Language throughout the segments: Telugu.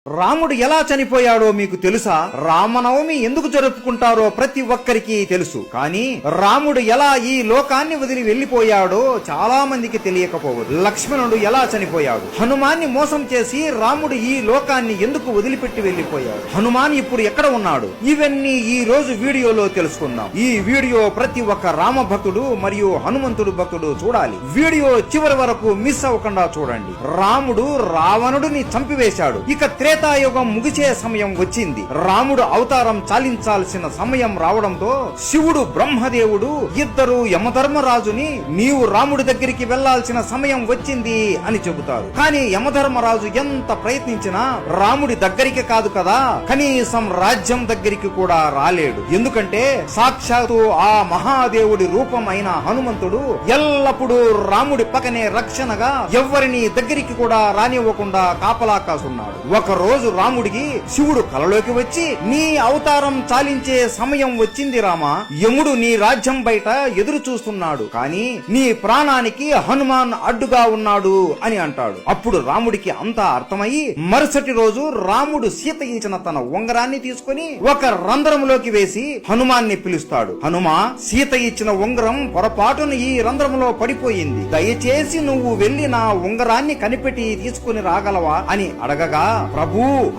రాముడు ఎలా చనిపోయాడో మీకు తెలుసా? రామనవమి ఎందుకు జరుపుకుంటారో ప్రతి ఒక్కరికి తెలుసు. కానీ రాముడు ఎలా ఈ లోకాన్ని వదిలి వెళ్లిపోయాడో చాలా మందికి తెలియకపోవచ్చు. లక్ష్మణుడు ఎలా చనిపోయాడు? హనుమాన్ని మోసం చేసి రాముడు ఈ లోకాన్ని ఎందుకు వదిలిపెట్టి వెళ్లిపోయాడు? హనుమాన్ ఇప్పుడు ఎక్కడ ఉన్నాడు? ఇవన్నీ ఈ రోజు వీడియోలో తెలుసుకుందాం. ఈ వీడియో ప్రతి ఒక్క రామ భక్తుడు మరియు హనుమంతుడు భక్తుడు చూడాలి. వీడియో చివరి వరకు మిస్ అవ్వకుండా చూడండి. రాముడు రావణుడిని చంపివేశాడు. ఇక త్రేతాయుగం ముగిసే సమయం వచ్చింది. రాముడు అవతారం చాలించాల్సిన సమయం రావడంతో శివుడు బ్రహ్మదేవుడు ఇద్దరు యమధర్మరాజుని నీవు రాముడి దగ్గరికి వెళ్లాల్సిన సమయం వచ్చింది అని చెబుతారు. కానీ యమధర్మరాజు ఎంత ప్రయత్నించినా రాముడి దగ్గరికి కాదు కదా, కనీసం రాజ్యం దగ్గరికి కూడా రాలేడు. ఎందుకంటే సాక్షాత్తు ఆ మహాదేవుడి రూపం అయిన హనుమంతుడు ఎల్లప్పుడూ రాముడి పక్కనే రక్షణగా ఎవ్వరిని దగ్గరికి కూడా రానివ్వకుండా కాపలా కాసున్నాడు. ఒక రోజు రాముడికి శివుడు కలలోకి వచ్చి నీ అవతారం చాలించే సమయం వచ్చింది రామా, యముడు నీ రాజ్యం బయట ఎదురు చూస్తున్నాడు, కానీ నీ ప్రాణానికి హనుమాన్ అడ్డుగా ఉన్నాడు అని అంటాడు. అప్పుడు రాముడికి అంతా అర్థమయ్యి మరుసటి రోజు రాముడు సీత ఇచ్చిన తన ఉంగరాన్ని తీసుకుని ఒక రంధ్రంలోకి వేసి హనుమాన్ని పిలుస్తాడు. హనుమా, సీత ఇచ్చిన ఉంగరం పొరపాటున ఈ రంధ్రంలో పడిపోయింది, దయచేసి నువ్వు వెళ్లి నా ఉంగరాన్ని కనిపెట్టి తీసుకుని రాగలవా అని అడగగా, ప్రభు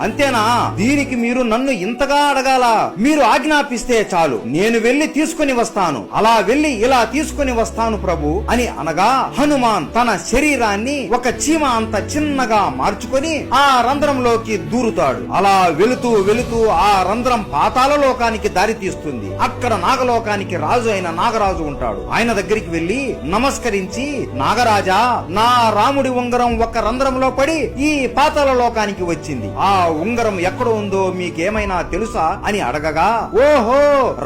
అంతేనా, దీనికి మీరు నన్ను ఇంతగా అడగాల, మీరు ఆజ్ఞాపిస్తే చాలు, నేను వెళ్లి తీసుకుని వస్తాను, అలా వెళ్లి ఇలా తీసుకుని వస్తాను ప్రభు అని అనగా హనుమాన్ తన శరీరాన్ని ఒక చీమ అంత చిన్నగా మార్చుకొని ఆ రంధ్రంలోకి దూరుతాడు. అలా వెళుతూ వెళుతూ ఆ రంధ్రం పాతాళ లోకానికి దారి తీస్తుంది. అక్కడ నాగలోకానికి రాజు అయిన నాగరాజు ఉంటాడు. ఆయన దగ్గరికి వెళ్లి నమస్కరించి, నాగరాజా, నా రాముడి ఉంగరం ఒక రంధ్రంలో పడి ఈ పాతాళ లోకానికి వచ్చింది, ఆ ఉంగరం ఎక్కడ ఉందో మీకేమైనా తెలుసా అని అడగగా, ఓహో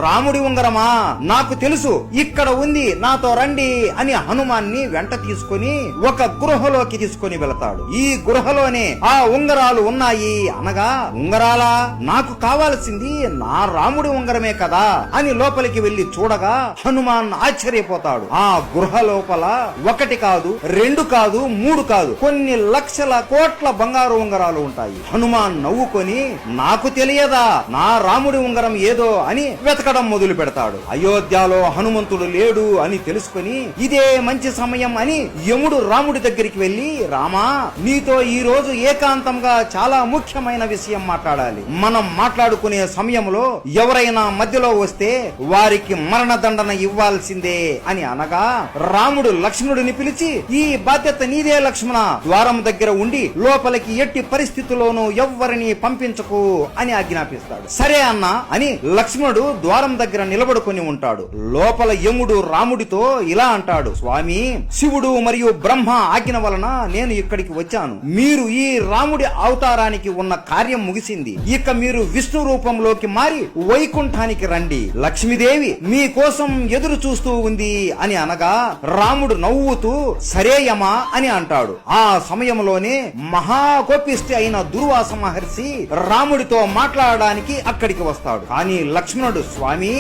రాముడి ఉంగరమా, నాకు తెలుసు, ఇక్కడ ఉంది, నాతో రండి అని హనుమాన్ని వెంట తీసుకుని ఒక గృహలోకి తీసుకుని వెళతాడు. ఈ గృహలోనే ఆ ఉంగరాలు ఉన్నాయి అనగా, ఉంగరాలా, నాకు కావాల్సింది నా రాముడి ఉంగరమే కదా అని లోపలికి వెళ్లి చూడగా హనుమాన్ ఆశ్చర్యపోతాడు. ఆ గృహ లోపల ఒకటి కాదు, రెండు కాదు, మూడు కాదు, కొన్ని లక్షల కోట్ల బంగారు ఉంగరాలు ఉంటాయి. హనుమాన్ నవ్వుకొని, నాకు తెలియదా నా రాముడి ఉంగరం ఏదో అని వెతకడం మొదలు పెడతాడు. అయోధ్యలో హనుమంతుడు లేడు అని తెలుసుకుని ఇదే మంచి సమయం అని యముడు రాముడి దగ్గరికి వెళ్లి, రామా, నీతో ఈ రోజు ఏకాంతంగా చాలా ముఖ్యమైన విషయం మాట్లాడాలి, మనం మాట్లాడుకునే సమయంలో ఎవరైనా మధ్యలో వస్తే వారికి మరణదండన ఇవ్వాల్సిందే అని అనగా రాముడు లక్ష్మణుడిని పిలిచి, ఈ బాధ్యత నీదే లక్ష్మణ, ద్వారం దగ్గర ఉండి లోపలికి ఎట్టి పరిస్థితుల్లోనూ ఎవ్వరిని పంపించకు అని ఆజ్ఞాపిస్తాడు. సరే అన్నా అని లక్ష్మణుడు ద్వారం దగ్గర నిలబడుకొని ఉంటాడు. లోపల యముడు రాముడితో ఇలా అంటాడు, స్వామి, శివుడు మరియు బ్రహ్మ ఆజ్ఞ వలన నేను ఇక్కడికి వచ్చాను. మీరు ఈ రాముడి అవతారానికి ఉన్న కార్యం ముగిసింది. ఇక మీరు విష్ణు రూపంలోకి మారి వైకుంఠానికి రండి, లక్ష్మీదేవి మీ కోసం ఎదురు చూస్తూ ఉంది అని అనగా రాముడు నవ్వుతూ సరేయమా అని అంటాడు. ఆ సమయంలోనే మహాకోపిష్టి అయిన దుర్వాస మహర్షి రాముడితో మాట్లాడడానికి అక్కడికి వస్తాడు. కానీ లక్ష్మణుడు, స్వామి,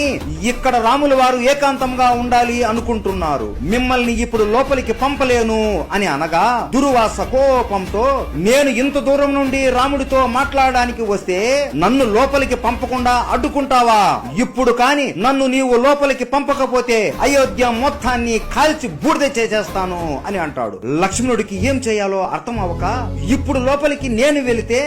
ఇక్కడ రాముల వారు ఏకాంతంగా ఉండాలి అనుకుంటున్నారు, మిమ్మల్ని ఇప్పుడు లోపలికి పంపలేను అని అనగా దుర్వాస కోపంతో, నేను ఇంత దూరం నుండి రాముడితో మాట్లాడడానికి వస్తే నన్ను లోపలికి పంపకుండా అడ్డుకుంటావా? ఇప్పుడు కాని నన్ను నీవు లోపలికి పంపకపోతే అయోధ్య మొత్తాన్ని కాల్చి బూడిద చేసేస్తాను అని అంటాడు. లక్ష్మణుడికి ఏం చేయాలో అర్థం అవ్వక, ఇప్పుడు లోపలికి నేను వెళితే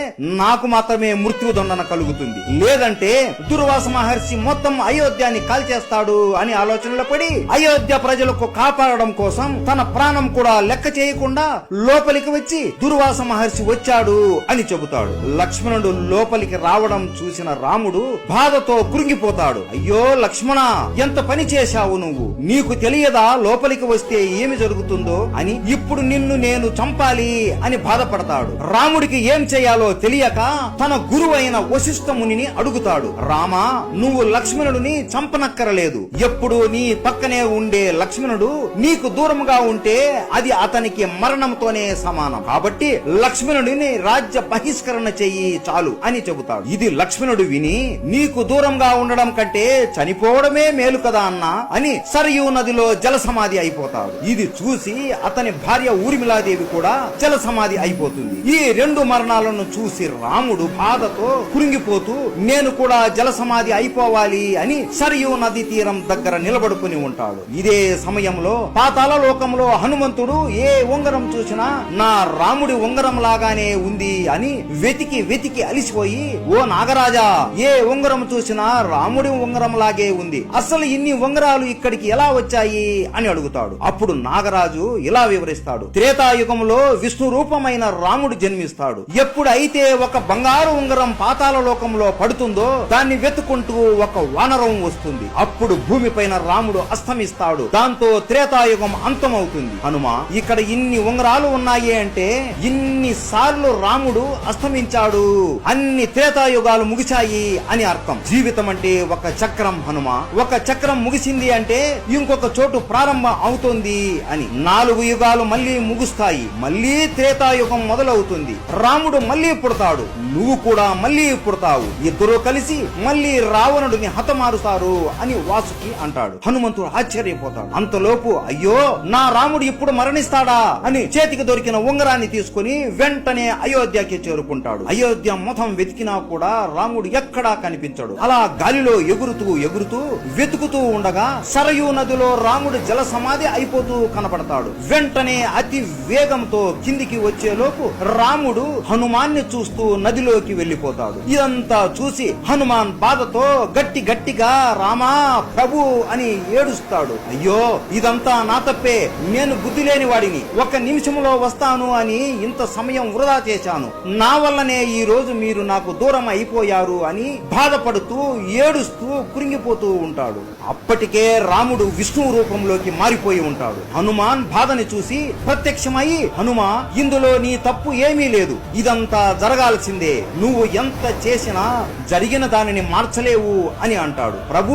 నాకు మాత్రమే మృత్యుదండన కలుగుతుంది, లేదంటే దుర్వాస మహర్షి మొత్తం అయోధ్యాన్ని కాల్చేస్తాడు అని ఆలోచనలో పడి అయోధ్య ప్రజలకు కాపాడడం కోసం తన ప్రాణం కూడా లెక్క చేయకుండా లోపలికి వచ్చి దుర్వాస మహర్షి వచ్చాడు అని చెబుతాడు. లక్ష్మణుడు లోపలికి రావడం చూసిన రాముడు బాధతో కృంగిపోతాడు. అయ్యో లక్ష్మణ, ఎంత పని చేశావు నువ్వు, నీకు తెలియదా లోపలికి వస్తే ఏమి జరుగుతుందో అని? ఇప్పుడు నిన్ను నేను చంపాలి అని బాధపడతాడు. రాముడికి ఏం చేయాలో తెలియక తన గురువైన వశిష్ఠ మునిని అడుగుతాడు, రామా, నువ్వు లక్ష్మణుడిని చంపనక్కరలేదు, ఎప్పుడు నీ పక్కనే ఉండే లక్ష్మణుడు నీకు దూరంగా ఉంటే అది అతనికి మరణంతోనే సమానం, కాబట్టి లక్ష్మణుడిని రాజ్య బహిష్కరణ చెయ్యి చాలు అని చెబుతాడు. ఇది లక్ష్మణుడు విని, నీకు దూరంగా ఉండడం కంటే చనిపోవడమే మేలు కదా అన్నా అని సరయూ నదిలో జల సమాధి అయిపోతాడు. ఇది చూసి అతని భార్య ఊర్మిళాదేవి కూడా జల సమాధి అయిపోతుంది. ఈ రెండు మరణాలను హనుమంతును చూసి రాముడు బాధతో కురింగిపోతూ నేను కూడా జలసమాధి అయిపోవాలి అని సరియు నది తీరం దగ్గర నిలబడుకుని ఉంటాడు. ఇదే సమయంలో పాతాళ లోకంలో హనుమంతుడు ఏ ఉంగరం చూసినా నా రాముడి ఉంగరం లాగానే ఉంది అని వెతికి వెతికి అలిసిపోయి, ఓ నాగరాజా, ఏ ఉంగరం చూసినా రాముడి ఉంగరం లాగే ఉంది, అసలు ఇన్ని ఉంగరాలు ఇక్కడికి ఎలా వచ్చాయి అని అడుగుతాడు. అప్పుడు నాగరాజు ఇలా వివరిస్తాడు. త్రేతాయుగంలో విష్ణు రూపమైన రాముడు జన్మిస్తాడు. ఎప్పుడైతే ఒక బంగారు ఉంగరం పాతాళ లోకంలో పడుతుందో దాన్ని వెతుకుంటూ ఒక వానరం వస్తుంది. అప్పుడు భూమిపైన రాముడు అస్తమిస్తాడు. దాంతో త్రేతాయుగం అంతమవుతుంది. హనుమ, ఇక్కడ ఇన్ని ఉంగరాలు ఉన్నాయి అంటే ఇన్ని సార్లు రాముడు అస్తమించాడు, అన్ని త్రేతాయుగాలు ముగిశాయి అని అర్థం. జీవితం అంటే ఒక చక్రం హనుమ. ఒక చక్రం ముగిసింది అంటే ఇంకొక చోటు ప్రారంభం అవుతుంది అని. 4 యుగాలు మళ్ళీ ముగుస్తాయి, మళ్ళీ త్రేతాయుగం మొదలవుతుంది. రాముడు మళ్ళీ పుడతాడు, నువ్వు కూడా మళ్ళీ పుడతావు, ఇద్దరూ కలిసి మళ్ళీ రావణుడిని హతమారుతారు అని వాసుకి అంటాడు. హనుమంతుడు ఆశ్చర్యపోతాడు. అంతలోపు అయ్యో, నా రాముడు ఇప్పుడు మరణిస్తాడా అని చేతికి దొరికిన ఉంగరాన్ని తీసుకుని వెంటనే అయోధ్యకి చేరుకుంటాడు. అయోధ్య మొత్తం వెతికినా కూడా రాముడు ఎక్కడా కనిపించడు. అలా గాలిలో ఎగురుతూ ఎగురుతూ వెతుకుతూ ఉండగా సరయూ నదిలో రాముడు జల సమాధి అయిపోతూ కనపడతాడు. వెంటనే అతి వేగంతో కిందికి వచ్చేలోపు రాముడు హనుమాన్ని చూస్తూ నదిలోకి వెళ్లిపోతాడు. ఇదంతా చూసి హనుమాన్ బాధతో గట్టిగా రామా ప్రభు అని ఏడుస్తాడు. అయ్యో, ఇదంతా నా తప్పే, నేను బుద్ధి లేని వాడిని, 1 నిమిషంలో వస్తాను అని ఇంత సమయం వృధా చేశాను, నా వల్లనే ఈ రోజు మీరు నాకు దూరం అయిపోయారు అని బాధపడుతూ ఏడుస్తూ కురింగిపోతూ ఉంటాడు. అప్పటికే రాముడు విష్ణు రూపంలోకి మారిపోయి ఉంటాడు. హనుమాన్ బాధని చూసి ప్రత్యక్షమై, హనుమా, ఇందులో నీ తప్పు ఏమీ లేదు, ఇదంతా జరగాల్సిందే, నువ్వు ఎంత చేసినా జరిగిన దానిని మార్చలేవు అని అంటాడు. ప్రభు,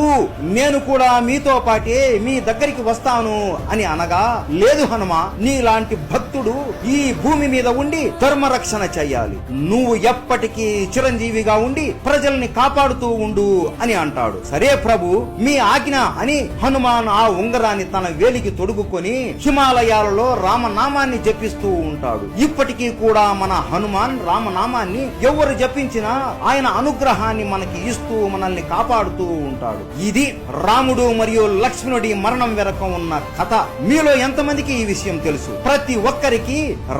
నేను కూడా మీతో పాటే మీ దగ్గరికి వస్తాను అని అనగా, లేదు హనుమా, నీలాంటి భక్తుడు ఈ భూమి మీద ఉండి ధర్మరక్షణ చెయ్యాలి, నువ్వు ఎప్పటికీ చిరంజీవిగా ఉండి ప్రజల్ని కాపాడుతూ ఉండు అని అంటాడు. సరే ప్రభు, మీ ఆజ్ఞ అని హనుమాన్ ఆ ఉంగరాన్ని తన వేలికి తొడుగుకొని హిమాలయాలలో రామనామాన్ని జపిస్తూ ఉంటాడు. ఇప్పటికీ కూడా మన హనుమాన్ రామనామాన్ని ఎవరు జపించినా ఆయన అనుగ్రహాన్ని మనకి ఇస్తూ మనల్ని కాపాడుతూ ఉంటాడు. ఇది రాముడు మరియు లక్ష్మణుడి మరణం వెనక ఉన్న కథ. మీలో ఎంతమందికి ఈ విషయం తెలుసు? ప్రతి ఒక్కరికి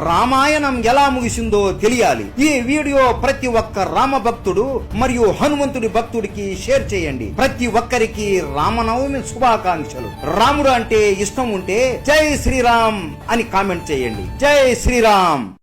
రామాయణం ఎలా ముగిసిందో తెలియాలి. ఈ వీడియో ప్రతి ఒక్క రామ భక్తుడు మరియు హనుమంతుడి భక్తుడికి షేర్ చేయండి. ప్రతి ఒక్కరికి రామనవమి శుభాకాంక్షలు. రాముడు అంటే ఇష్టం ఉంటే జై శ్రీరామ్ అని కామెంట్ చేయండి. జై శ్రీరామ్.